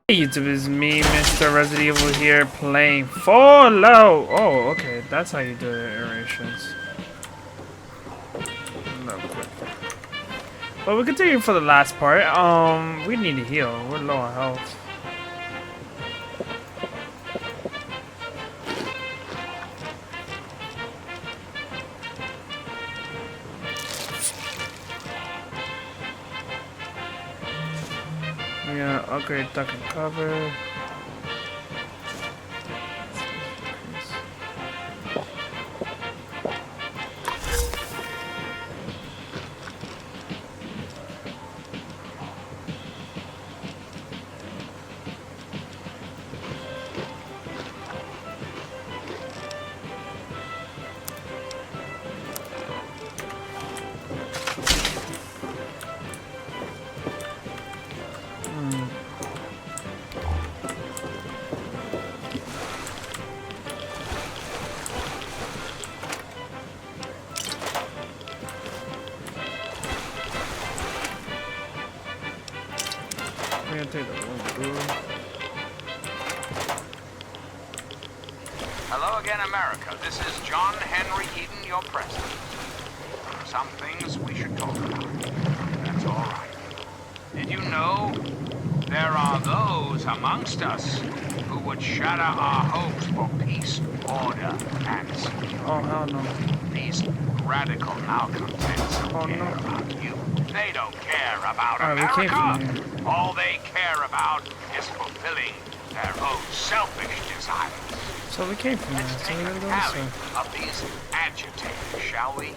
Hey YouTube, is me, Mr. Resident Evil here, playing Fallout. Oh, okay, that's how you do the iterations. No, quick. But we continue for the last part. We need to heal. We're low on health. We're gonna upgrade duck and cover. We're gonna take the one through. Hello again, America. This is John Henry Eden, your president. Some things we should talk about. That's all right. Did you know there are those amongst us who would shatter our hopes for peace, order, and security? Oh, hell no. These radical malcontents don't care about you. They don't care about America. All they care about is fulfilling their own selfish desires. So we came from there. Let's So take we a gotta go tally this way. of these agitators, shall we?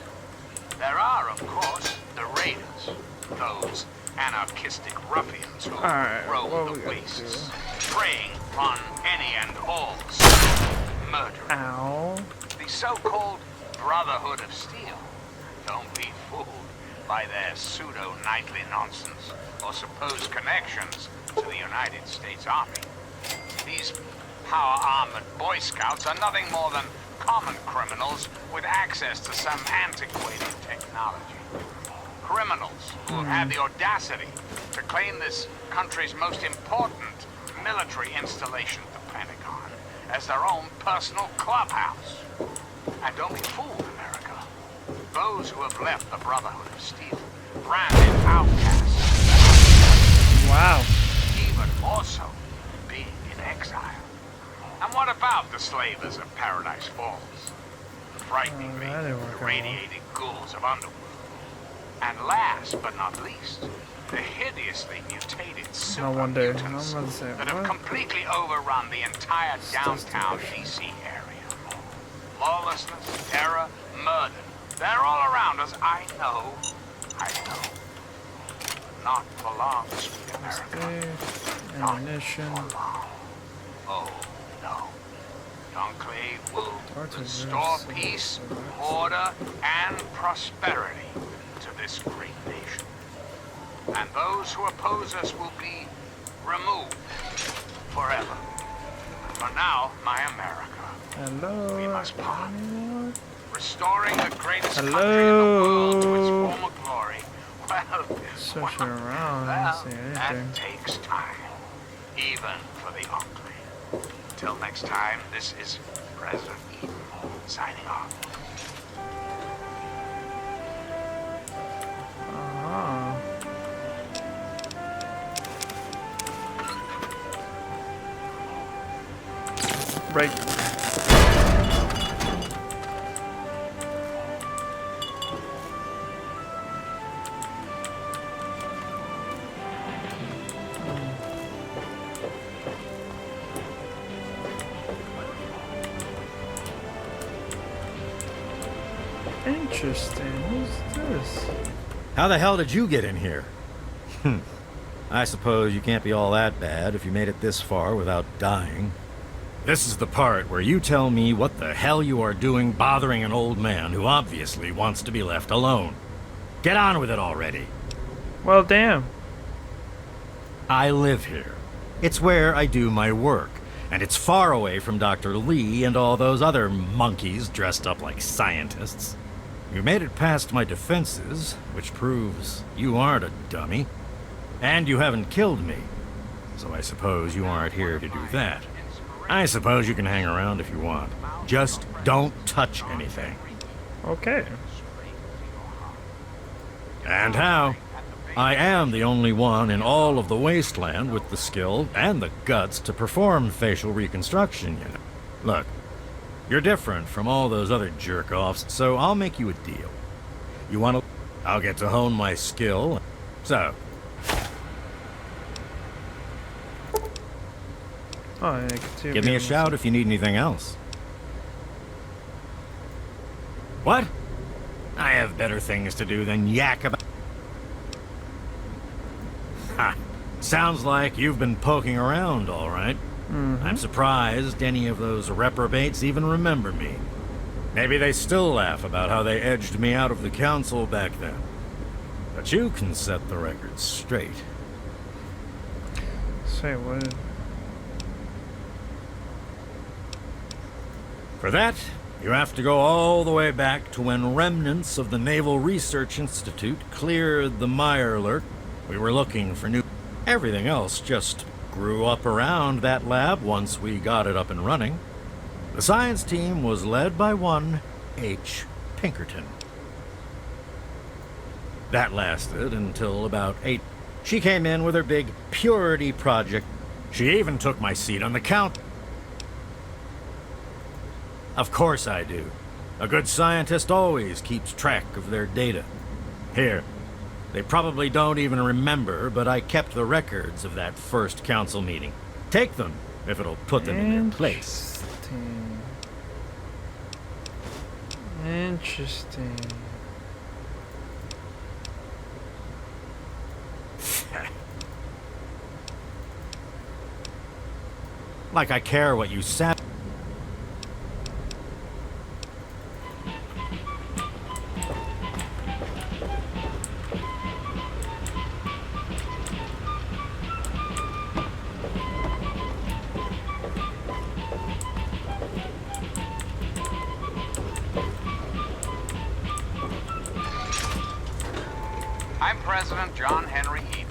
There are, of course, the raiders, those anarchistic ruffians who roam the wastes, preying on any and all murder. Ow. The so-called Brotherhood of Steel. Don't be fooled by their pseudo-knightly nonsense or supposed connections to the United States Army. These power-armored Boy Scouts are nothing more than common criminals with access to some antiquated technology. Criminals who have had the audacity to claim this country's most important military installation, the Pentagon, as their own personal clubhouse. And don't be fooled, America. Those who have left the Brotherhood of Steel, branded outcasts. Wow. Even more so, being in exile. And what about the slavers of Paradise Falls? Frighteningly irradiated ghouls of Underworld. And last but not least, the hideously mutated super mutants that have completely overrun the entire downtown DC area. Lawlessness, terror, murder. They're all around us. I know. Not for long, sweet America. Not for long. Oh, no. The Enclave will restore peace, order, and prosperity to this great nation. And those who oppose us will be removed forever. For now, my America, we must part. Restoring the greatest country in the world to its former glory, that takes time, even for the Enclave. Until next time, this is President Eden, signing off. Break. Interesting. Who's this? How the hell did you get in here? I suppose you can't be all that bad if you made it this far without dying. This is the part where you tell me what the hell you are doing bothering an old man who obviously wants to be left alone. Get on with it already. Well, damn. I live here. It's where I do my work, and it's far away from Dr. Lee and all those other monkeys dressed up like scientists. You made it past my defenses, which proves you aren't a dummy. And you haven't killed me. so I suppose you aren't here to do that. I suppose you can hang around if you want. Just don't touch anything. Okay. And how? I am the only one in all of the wasteland with the skill and the guts to perform facial reconstruction, you know. Look, you're different from all those other jerk-offs, so I'll make you a deal. You want to... I'll get to hone my skill. So... Oh, yeah, I can see it give me a being- shout if you need anything else. What? I have better things to do than yak about... Ha! Sounds like you've been poking around, all right. I'm surprised any of those reprobates even remember me. Maybe they still laugh about how they edged me out of the council back then. But you can set the record straight. Say what? For that, you have to go all the way back to when remnants of the Naval Research Institute cleared the Mirelurk. We were looking for new... Everything else just grew up around that lab once we got it up and running. The science team was led by one H. Pinkerton. That lasted until about 8. She came in with her big purity project. She even took my seat on the count. Of course I do. A good scientist always keeps track of their data. Here, they probably don't even remember, but I kept the records of that first council meeting. Take them, if it'll put them in their place. Interesting. Like I care what you said. I'm President John Henry Eden,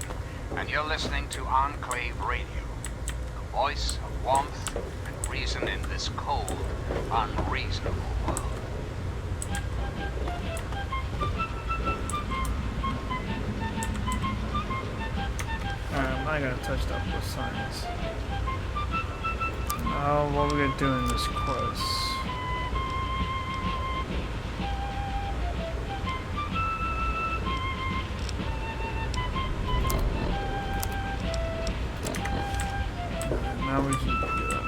and you're listening to Enclave Radio, the voice of warmth and reason in this cold, unreasonable world. I'm not gonna touch that with science. Oh, what are we gonna do in this quest? Now we can do that.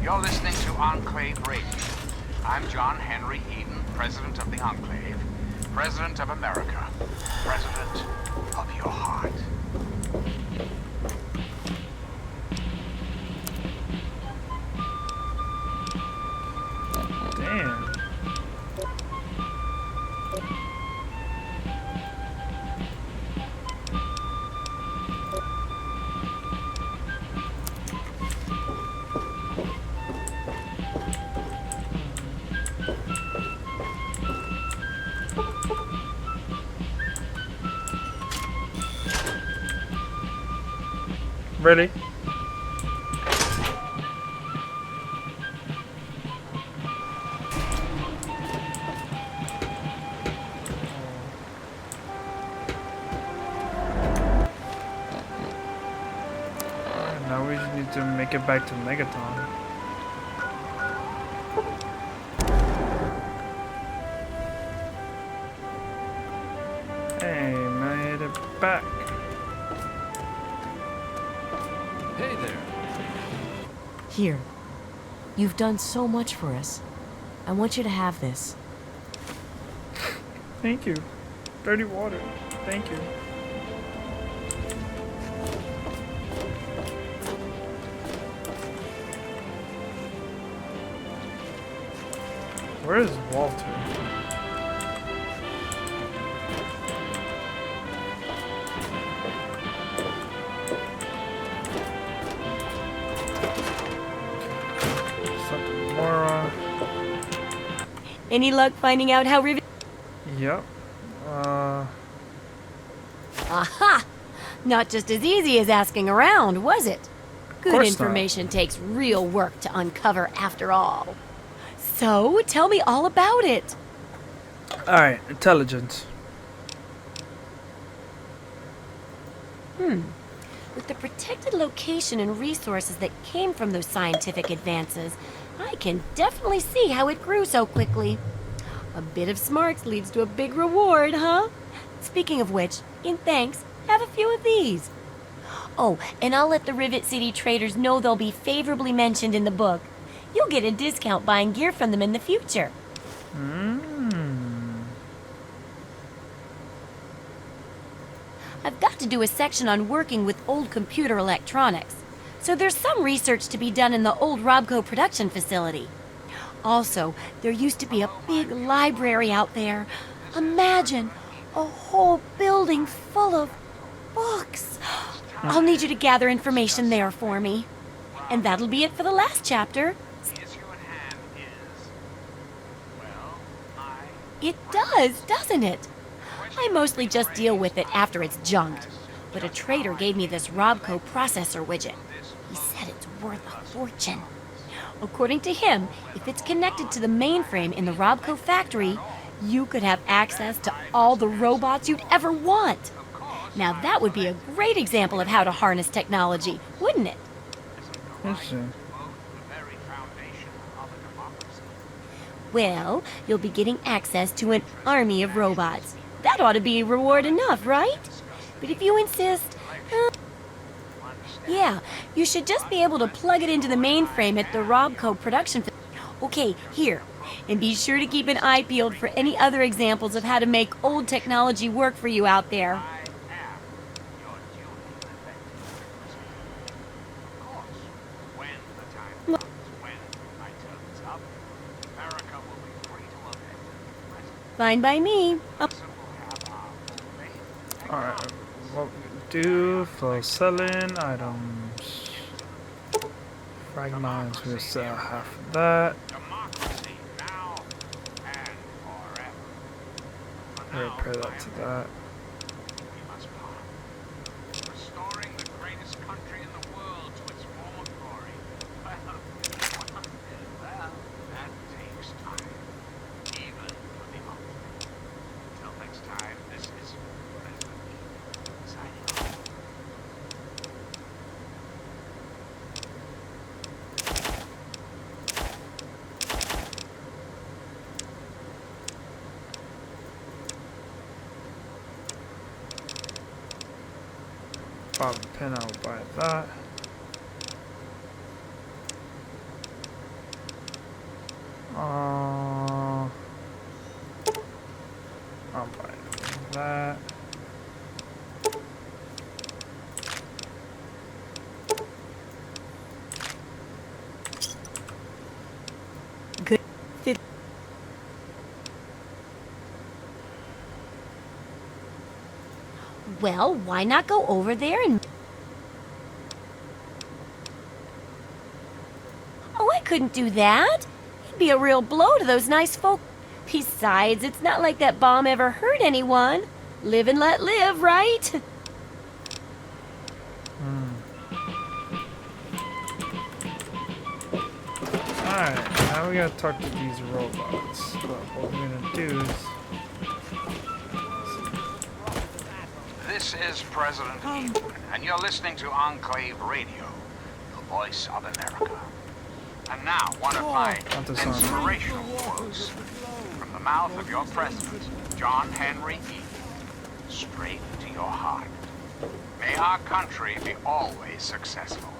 You're listening to Enclave Radio. I'm John Henry Eden, President of the Enclave, President of America, President of your heart. Damn. Really? Now we just need to make it back to Megaton. Hey, made it back. Hey there. Here. You've done so much for us. I want you to have this. Thank you. Dirty water. Thank you. Where is Walter? Something more. Any luck finding out how Rivet... Yep. Aha! Not just as easy as asking around, was it? Good course not. information takes real work to uncover after all. So, tell me all about it. Alright, intelligence. With the protected location and resources that came from those scientific advances, I can definitely see how it grew so quickly. A bit of smarts leads to a big reward, huh? Speaking of which, in thanks, have a few of these. Oh, and I'll let the Rivet City traders know they'll be favorably mentioned in the book. You'll get a discount buying gear from them in the future. I've got to do a section on working with old computer electronics, so there's some research to be done in the old Robco production facility. Also, there used to be a big library out there. Imagine a whole building full of books. I'll need you to gather information there for me. And that'll be it for the last chapter. It does, doesn't it? I mostly just deal with it after it's junked. But a trader gave me this Robco processor widget. He said it's worth a fortune. According to him, if it's connected to the mainframe in the Robco factory, you could have access to all the robots you'd ever want. Now that would be a great example of how to harness technology, wouldn't it? Interesting. Well, you'll be getting access to an army of robots. That ought to be reward enough, right? But if you insist, yeah, you should just be able to plug it into the mainframe at the Robco production. Okay, here. And be sure to keep an eye peeled for any other examples of how to make old technology work for you out there. Fine by me. Alright, what we do for selling items. Fragments, we'll sell half of that. Repair that to that. Restoring the greatest country in the world to its former glory. Well, that takes time. Even for the ultimate. Until next time, this is signing off. Bob pin, I'll buy that. I'll buy that. Good. Well, why not go over there and... Oh, I couldn't do that. It'd be a real blow to those nice folk. Besides, it's not like that bomb ever hurt anyone. Live and let live, right? Alright, now we gotta talk to these robots. But what we're gonna do is... This is President Eden, and you're listening to Enclave Radio, the voice of America. And now, one of my inspirational quotes from the mouth of your president, John Henry Eden, straight to your heart. May our country be always successful.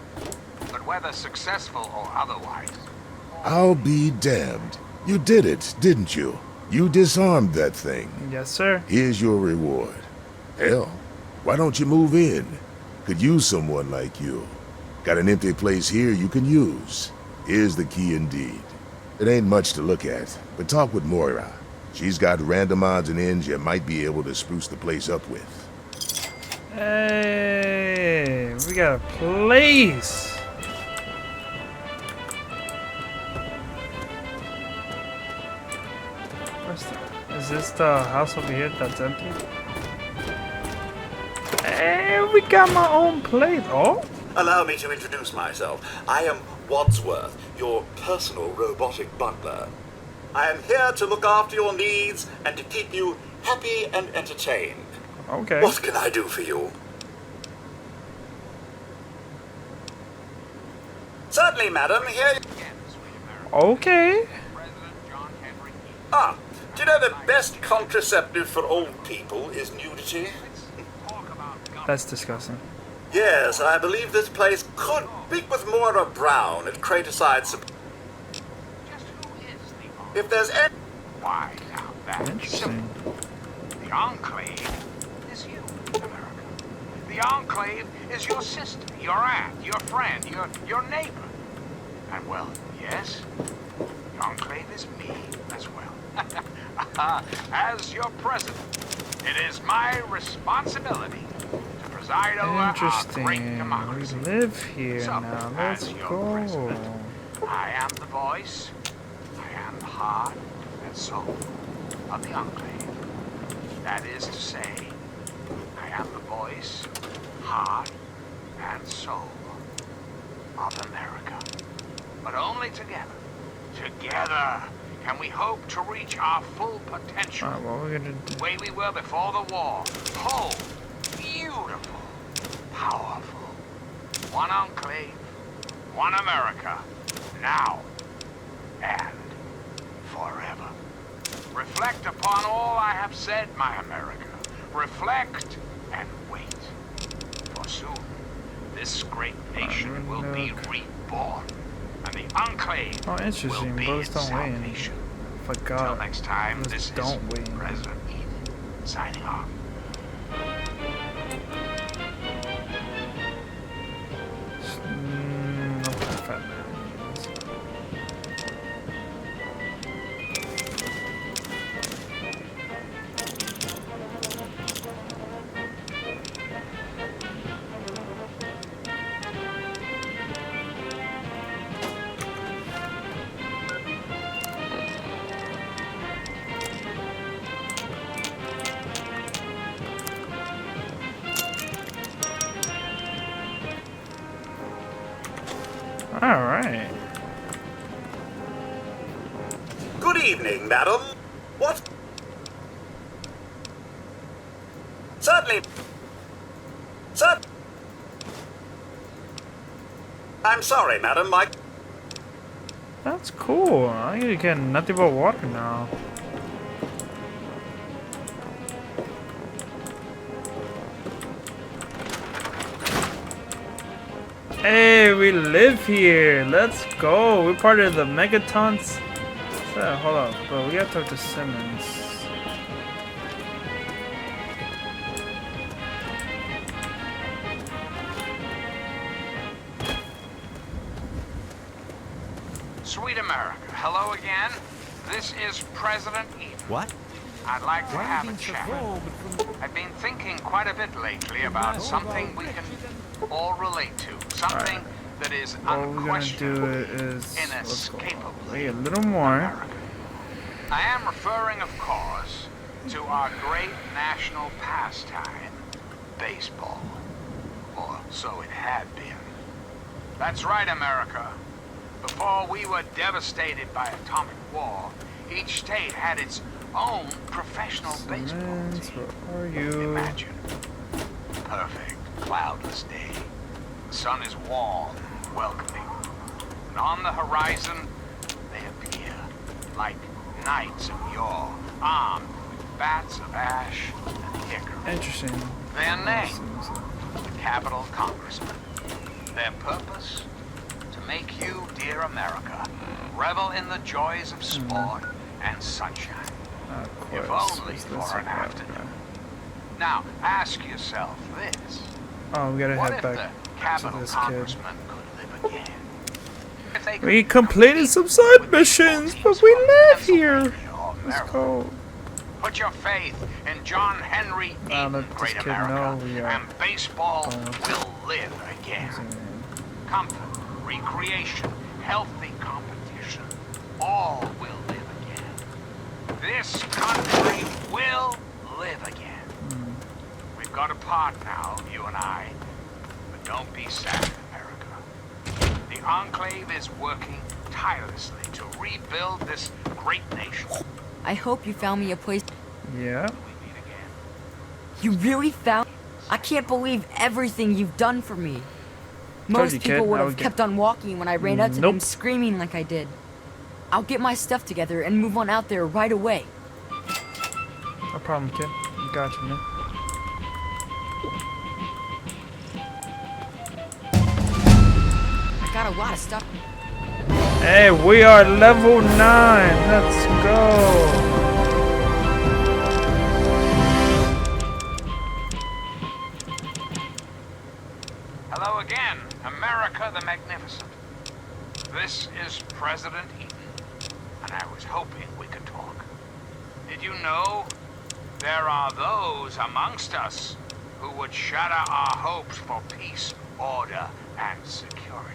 But whether successful or otherwise, I'll be damned. You did it, didn't you? You disarmed that thing. Yes, sir. Here's your reward. Hell, why don't you move in? Could use someone like you. Got an empty place here you can use. Here's the key indeed. It ain't much to look at, but talk with Moira. She's got random odds and ends you might be able to spruce the place up with. Hey, we got a place. Where's that? Is this the house over here that's empty? And we got my own place. Oh, Allow me to introduce myself. I am Wadsworth, your personal robotic butler. I am here to look after your needs and to keep you happy and entertained. okay. What can I do for you? Certainly, madam. Here. Okay. President John Henry Eaton. Ah, do you know the best contraceptive for old people is nudity? Talk about government. That's disgusting. Yes, I believe this place could speak with Moira Brown at Craterside. Just who is the If there's any. Why, now that's Interesting. simple. The Enclave is you, America. The Enclave is your sister, your aunt, your friend, your neighbor. And well, yes, the Enclave is me as well. As your president, it is my responsibility to preside over our great Interesting. We democracy. live here So, now. as Let's your go. president, I am the voice, I am the heart and soul of the Enclave. That is to say, I am the voice, heart, and soul of America. But only together, together can we hope to reach our full potential. Alright, what we're gonna do? The way we were before the war. Whole, beautiful, powerful. One Enclave, one America, now and forever. Reflect upon all I have said, my America. Reflect and wait. For soon, this great nation will be reborn. And the Enclave Oh, will interesting. be Both its don't win. salvation. Till Forgot. next time, Just this don't is win. President Eden signing off. No fat man. Alright. Good evening, madam. What? Certainly. Sir. I'm sorry, madam. That's cool. I need to get nothing but water now. Hey, we live here. Let's go. We're part of the Megatons. Hold up, but we gotta talk to Simmons. Sweet America, hello again. This is President Eden. What? I'd like to have a chat. I've been thinking quite a bit lately about something we can all relate to. Something that is What we're gonna do unquestionably, is inescapably wait a little more. American. I am referring, of course, to our great national pastime, baseball. Or so it had been. That's right, America. Before we were devastated by atomic war, each state had its own professional baseball Simmons, team. where are you? Imagine. Perfect, cloudless day. The sun is warm, welcoming. And on the horizon, they appear like knights of yore, armed with bats of ash and hickory. Interesting. Their name, the Capitol Congressmen. Their purpose, to make you, dear America, revel in the joys of sport and sunshine. Of If course. only Let's for check an that out. afternoon. Now, ask yourself this. Oh, we gotta What head if back the to Capitol this kid. Congressman could live again? If they We could completed compete some with side the missions, teams but we from live here. Pennsylvania or Let's Maryland. go. Put your faith in John Henry I'll Eaton, let this great kid America, know we are and baseball going. will live again. Comfort, recreation, healthy competition, all will live again. This country will live again. We've got apart now, you and I. But don't be sad, America. The Enclave is working tirelessly to rebuild this great nation. I hope you found me a place. Yeah. We meet again. You really found? I can't believe everything you've done for me. Most you, kid. people would I have would kept on walking when I ran up to Nope. them screaming like I did. I'll get my stuff together and move on out there right away. No problem, kid. You got you, man. I got a lot of stuff. Hey, we are level 9. Let's go. Hello again, America the Magnificent. This is President Eaton, and I was hoping we could talk. Did you know there are those amongst us who would shatter our hopes for peace, order, and security?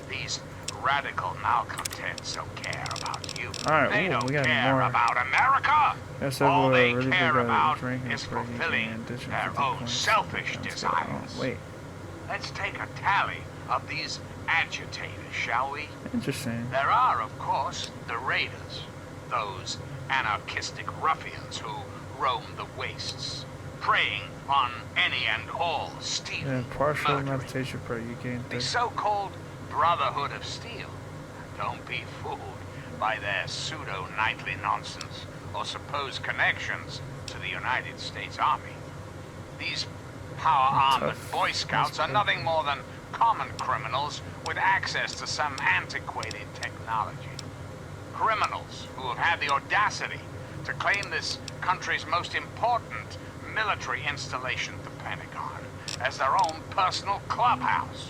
These radical malcontents don't care about you. Alright, They ooh, don't we got care more. about America. Yes, All they really care big about drinking is break fulfilling and addition their 50 own points. selfish Let's go. desires. Oh, wait, Let's take a tally of these agitators, shall we? interesting. There are, of course, the raiders, those anarchistic ruffians who roam the wastes, preying on any and all stealing, And partial murdering. meditation prayer, you gain The 30. so-called Brotherhood of Steel. Don't be fooled by their pseudo-knightly nonsense or supposed connections to the United States Army. These power-armored Tough. Boy Scouts are nothing more than common criminals with access to some antiquated technology. Criminals who have had the audacity to claim this country's most important military installation, the Pentagon, as their own personal clubhouse.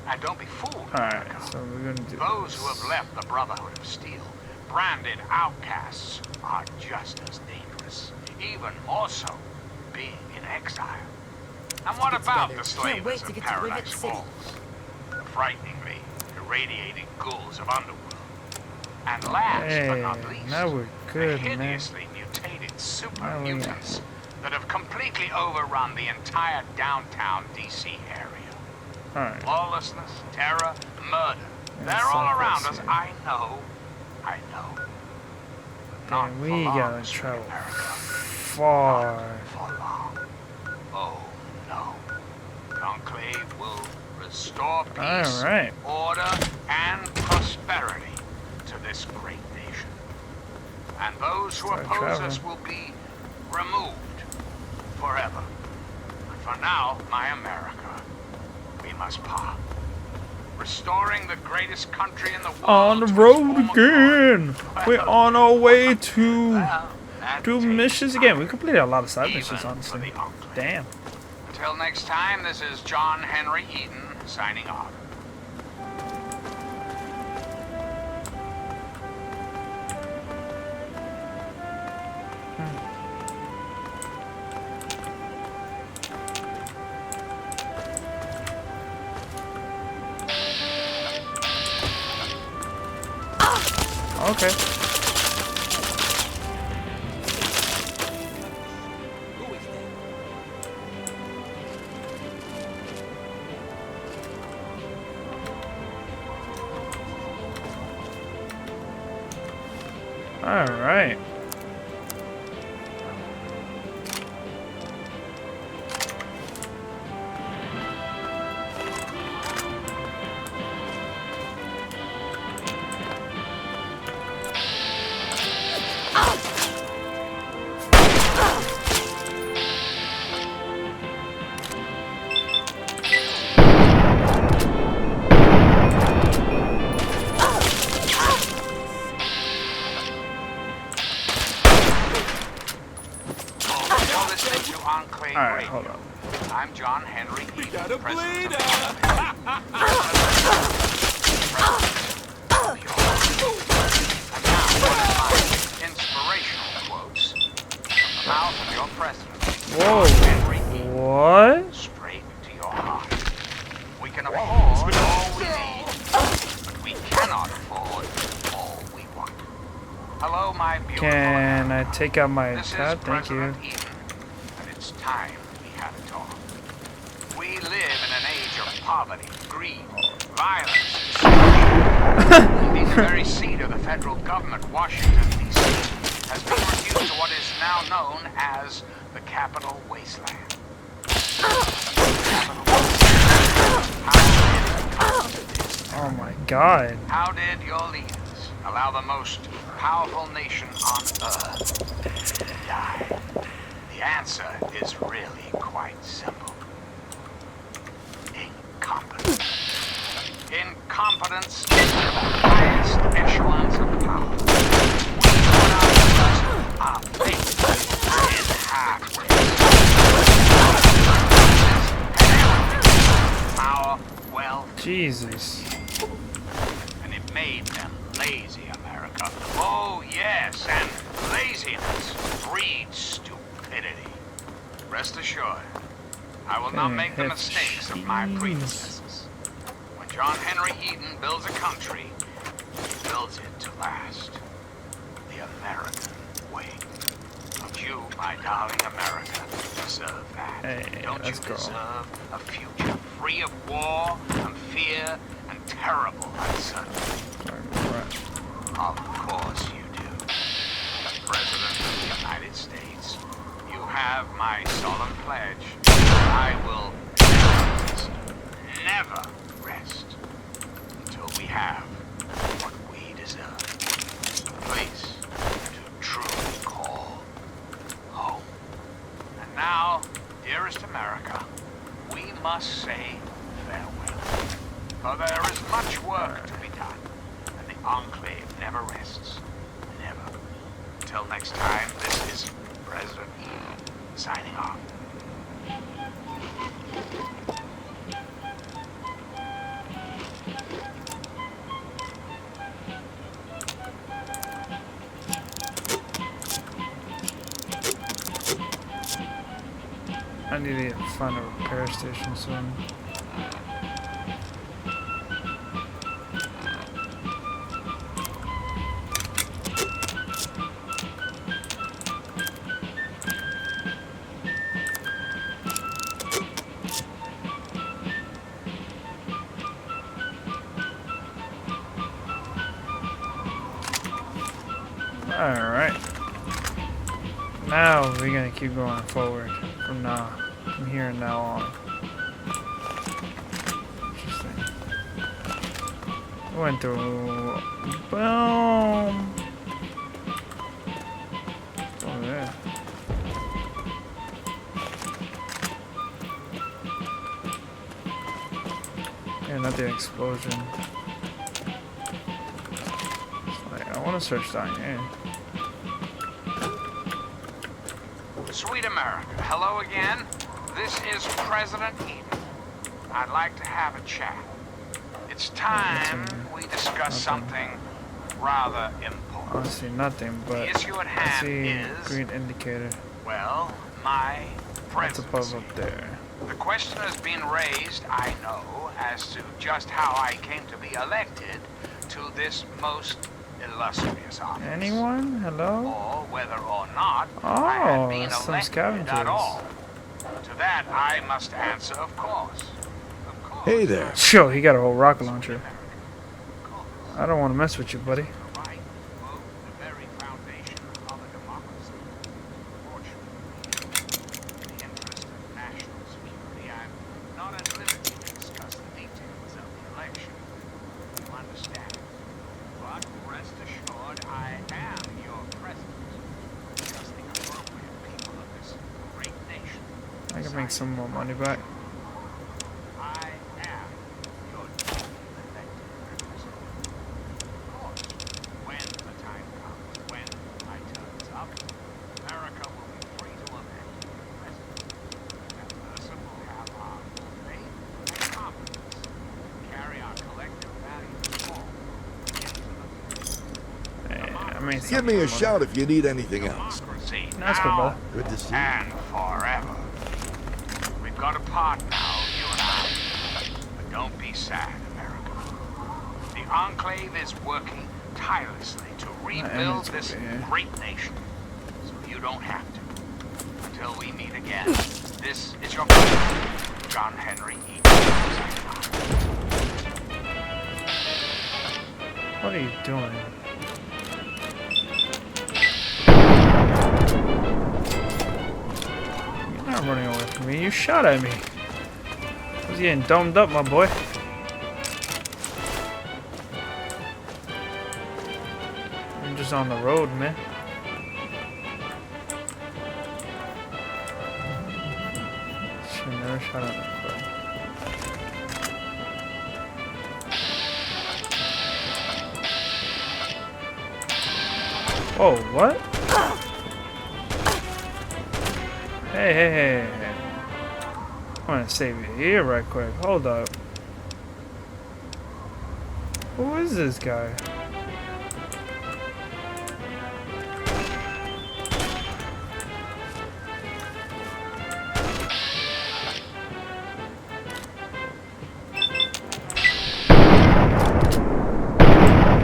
And don't be fooled, Alright, America. so we're gonna do Those who have left the Brotherhood of Steel, branded outcasts, are just as dangerous, even more so being in exile. And what about the Can't wait slavers to of get to live Paradise at City. Falls? The frighteningly irradiated ghouls of Underworld. And last but not Hey, least, now we're good, the man. hideously mutated super Now we- mutants that have completely overrun the entire downtown DC area. Alright. Lawlessness, terror, murder. And They're all around Southwest us. here. I know. Not Damn, for we long, gotta sweet travel America. far. For long. Oh, no. The Enclave will restore peace, Alright. order, and prosperity to this great nation. And those who Start oppose us traveling. will be removed forever. But for now, my America, we must part. Restoring the greatest country in the world. On the to its road former again. glory. We're on our way to Well, that do takes missions again. We time, completed a lot of side even missions, for honestly. the Enclave. Damn. Until next time, this is John Henry Eaton signing off. Okay. All right. You're listening to Enclave All right. Radio. Hold on. I'm John Henry Eaton. We got a bleeder! And now, one of my inspirational quotes from the mouth of your president, Whoa. Henry Eaton, What? straight to your heart. We can afford all we need, but we cannot afford all we want. Hello, my beautiful Can I America. take out my This is tab? Thank you. President Eaton, and it's time we poverty, greed, violence, destruction. Indeed, the very seat of the federal government, Washington, D.C., has been reduced to what is now known as the Capital Wasteland. Oh my god. How did your leaders allow the most powerful nation on Earth to die? The answer is really quite simple. Incompetence. Incompetence is the highest echelons of power. We put our faith in halfway. Power, wealth, Jesus. and it made them lazy, America. Oh, yes, and laziness breeds stupidity. Rest assured, I will not make the mistakes of my predecessors. When John Henry Eden builds a country, he builds it to last. The American way. Don't you, my darling America, deserve that? Hey, Don't you let's go. deserve a future free of war and fear and terrible uncertainty? Of course you do. As President of the United States, you have my solemn pledge that I will never rest until we have what we deserve. A place to truly call home. And now, dearest America, we must say farewell. For there is much work to be done, and the Enclave never rests. Never. Until next time, this is President Eden signing off. I need to find a repair station soon. Alright. Now we're gonna keep going forward from here and now on. Interesting. We went through boom. It's over there. Yeah, not the explosion. It's like, I wanna search down here. Sweet America, hello again. This is President Eden. I'd like to have a chat. It's time we discuss something rather important. Honestly, nothing, but The issue at I hand see is, green indicator. well, my That's above presidency. up there. The question has been raised, I know, as to just how I came to be elected to this most illustrious office. Anyone? Hello? Or whether or not I had been some elected scavengers. at all. To that, I must answer, of course. Of course. Hey there. Yo, he got a whole rocket launcher. I don't want to mess with you, buddy. The right vote, the very foundation of a democracy. Fortunately, in the interest of national security, I'm not at liberty to discuss the details of the election. You understand? But rest assured, I am your president. Just the appropriate people of this great nation. I can make some more money back. I am your duly elected representative. Of course, when the time comes, when my term is up, America will be free to elect a president. That person will have our full faith and confidence to carry our collective values forward into the future. Hey, I mean, Give me a shout if you need anything else. Democracy That's good, now brother. Good to see you. and forever. We've got a part now, you and I. But don't be sad, America. The Enclave is working tirelessly to rebuild it's this okay, yeah. great nation. So you don't have to. Until we meet again, this is your president, John Henry Eaton. What are you doing? You're not running away from me. You shot at me. I was getting domed up, my boy. I'm just on the road, man. Should never shot at me. Oh, what? Hey. I'm gonna save you here right quick. Hold up. Who is this guy?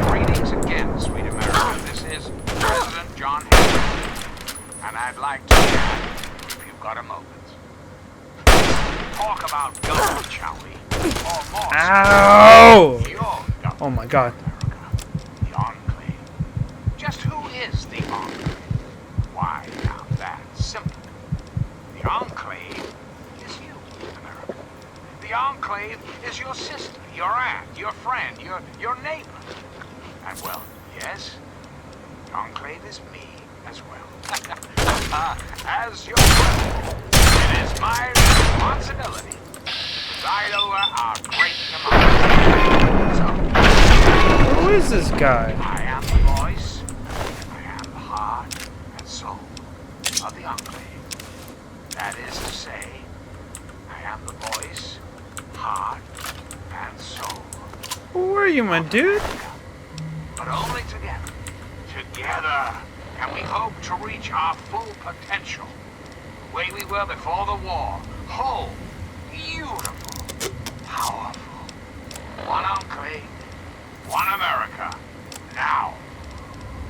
Greetings again, sweet America. This is President John Henry, and I'd like to chat if you've got a moment. Talk about government, shall we? Or more Ow! your government, Oh my god. America. The Enclave. Just who is the Enclave? Why, now that's simple. The Enclave is you, America. The Enclave is your sister, your aunt, your friend, your neighbor. And well, yes, the Enclave is me as well. As your president, it is my responsibility to preside over our great democracy. So, Who is this guy? I am the voice, I am the heart and soul of the Enclave. That is to say, I am the voice, heart, and soul. Who are you, my dude? But only together. Together can we hope to reach our full potential. The way we were before the war. Whole, beautiful, powerful. One Enclave, one America. Now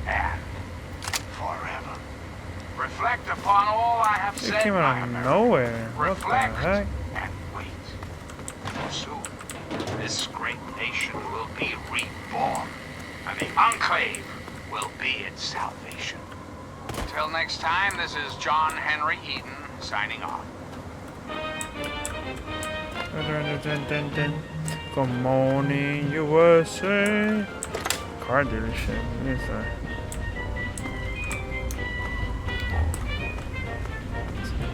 and forever. Reflect upon all I have It said, came my out of America. nowhere. What the Reflect heck? and wait. For soon, this great nation will be reborn, and the Enclave will be its salvation. Until next time, this is John Henry Eaton signing off. Good morning, USA. Car dealership. Yes, sir.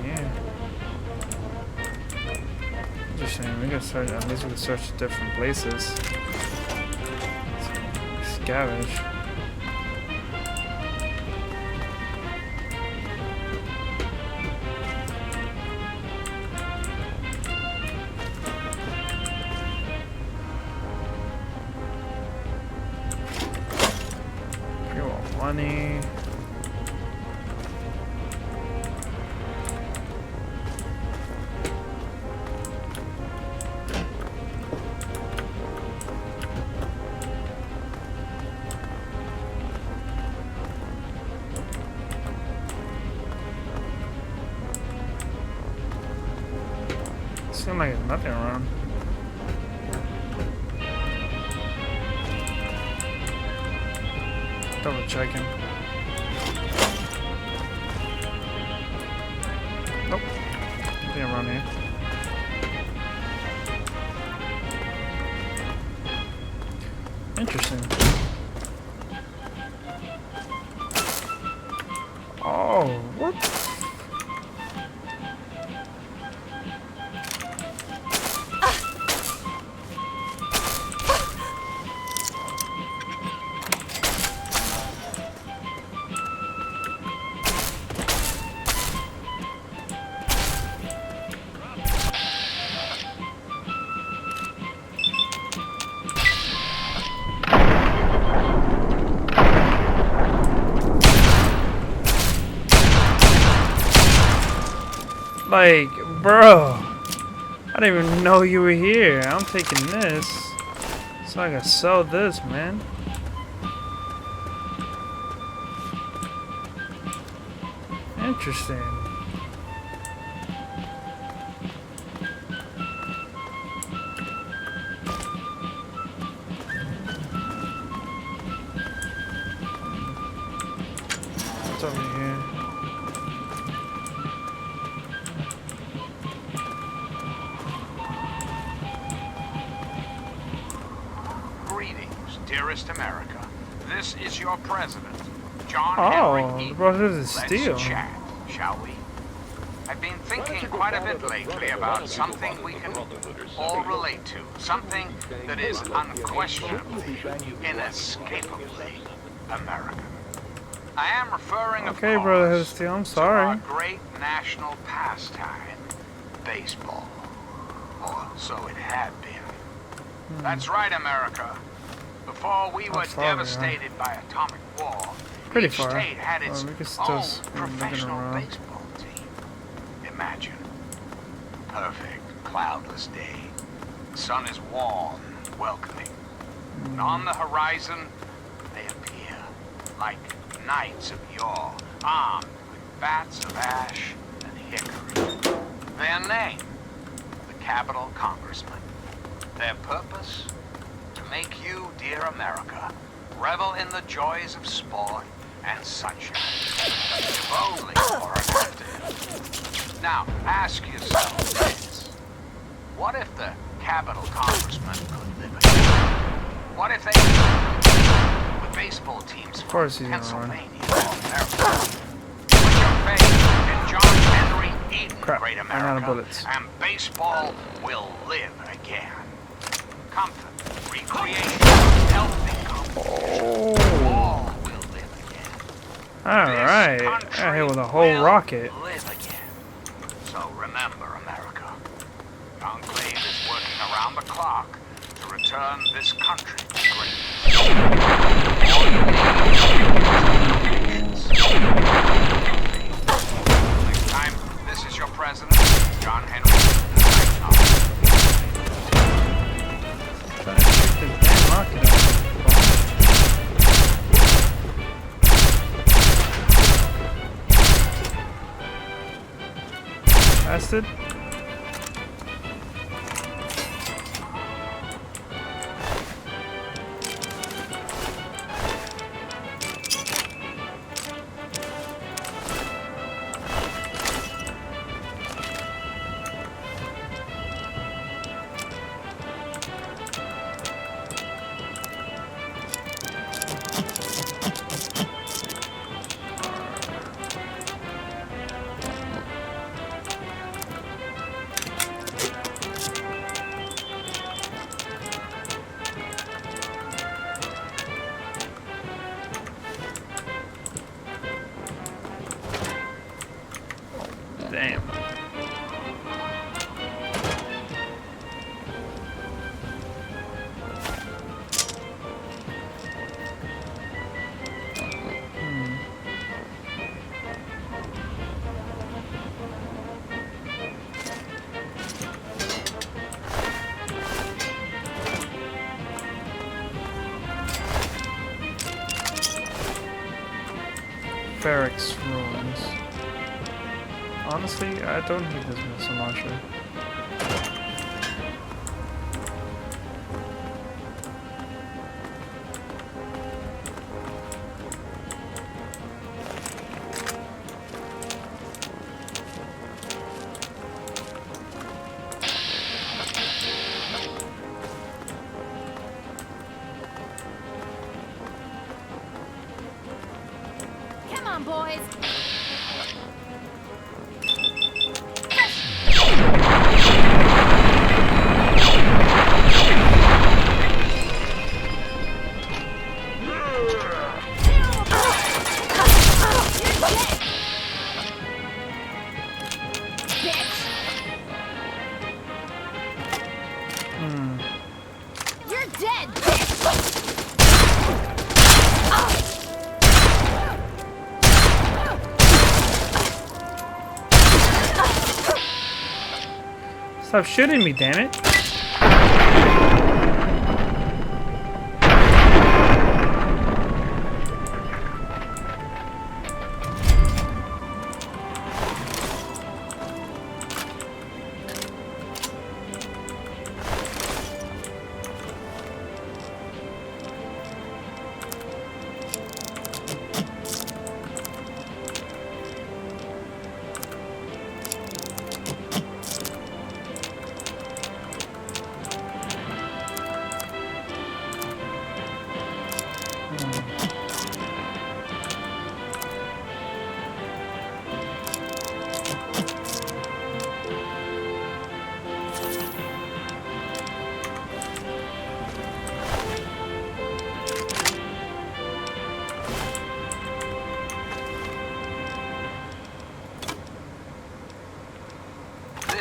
Yeah. Just saying, we can search. At least we can search different places. Scavenge. If you want money. Seems like there's nothing around. Double checking. Nope. Nothing around here. Interesting. Oh, what? Like, bro, I didn't even know you were here. I'm taking this so I can sell this, man. Interesting. over here? Greetings, dearest America. This is your president, John Oh, Henry the Eaton. Brotherhood is steel. Let's chat, shall we? I've been thinking quite a bit lately about something we can all relate to. Something that is unquestionably, inescapably American. I am referring, of Okay, course, Brotherhood of Steel, I'm to sorry. our great national pastime, baseball. Or so it had been. That's right, America. Before we were far we are. devastated by atomic war, Pretty each far. state had its We can still own swim looking professional around. baseball team. Imagine. Perfect, cloudless day. The sun is warm, welcoming. And on the horizon, they appear, like knights of yore, armed with bats of ash and hickory. Their name, the Capitol Congressmen. Their purpose, to make you, dear America, revel in the joys of sport and sunshine. If only for an afternoon. Now, ask yourself this. What if the Capitol Congressmen could live again? What if they with baseball teams Of course from he's gonna run. Pennsylvania or Maryland? Put your faith in John Henry Eaton, Crap, great I'm out of America, bullets. and baseball will live again. Comfort, recreation, healthy competition. All will live again. Alright. This I country hit with a whole will rocket. live again. So remember, America, the Enclave is working around the clock to return this country to greatness. All you need is next time, this is your president, John Henry. Trying to shoot this damn rocket out. Bastard. Damn. Barracks ruins. Honestly, I don't need this missile launcher. Come on, boys. You're dead, bitch! Stop shooting me, damn it.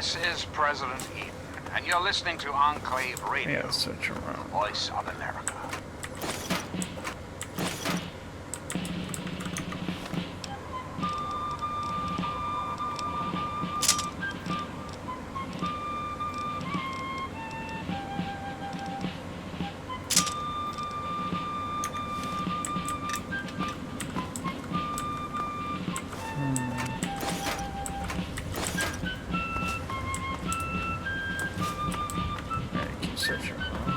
This is President Eden, and you're listening to Enclave Radio, Yeah, search the around. voice of America. Alright, keep searching around.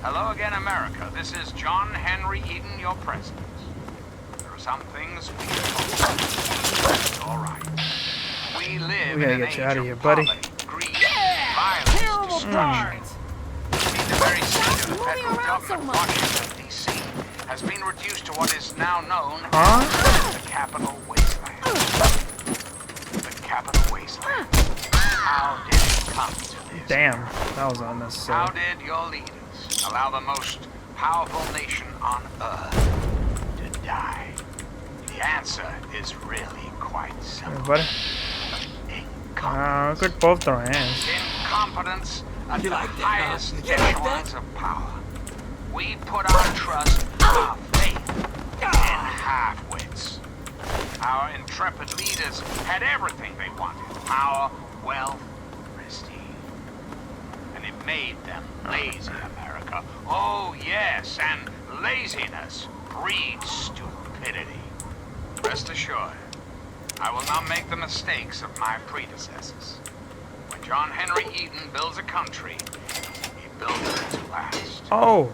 Hello again, America. This is John Henry Eden, your president. There are some things we can talk about. It's all right. We live We gotta in an get you age out of of here, buddy. poverty, greed, violence, destruction. The very seat of the moving federal around so government, much. Washington, D.C., has been reduced to what is now known Huh? as the Capital Wasteland. The Capital Wasteland. How did it come to this? Damn, that was unnecessary. How did your leaders allow the most powerful nation on Earth to die? The answer is really quite Hey, simple. buddy. Incompetence. Good both throw hands. Incompetence at the highest echelons of power. We put our trust, our faith, in half-wits. Our intrepid leaders had everything they wanted. Power, wealth, prestige. And it made them lazy, America. Oh, yes, and laziness breeds stupidity. Rest assured, I will not make the mistakes of my predecessors. When John Henry Eden builds a country, he builds it to last. Oh,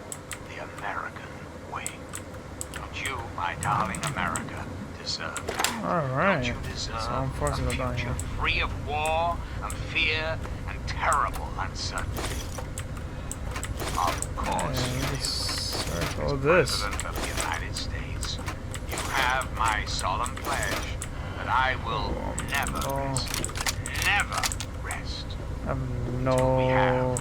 The American way. Don't you, my darling America, deserve that? alright. Don't you deserve So unfortunate a down future here. free of war and fear and terrible uncertainty? Of course, And you let's do. search all As this. President of the United States, you have my solemn pledge that I will never rest. Never rest. I'm Till we have no.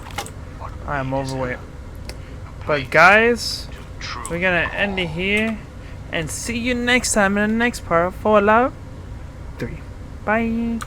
what I'm we overweight. deserve. A But place guys, to truly we're gonna call end it here and see you next time in the next part of Fallout 3. Bye.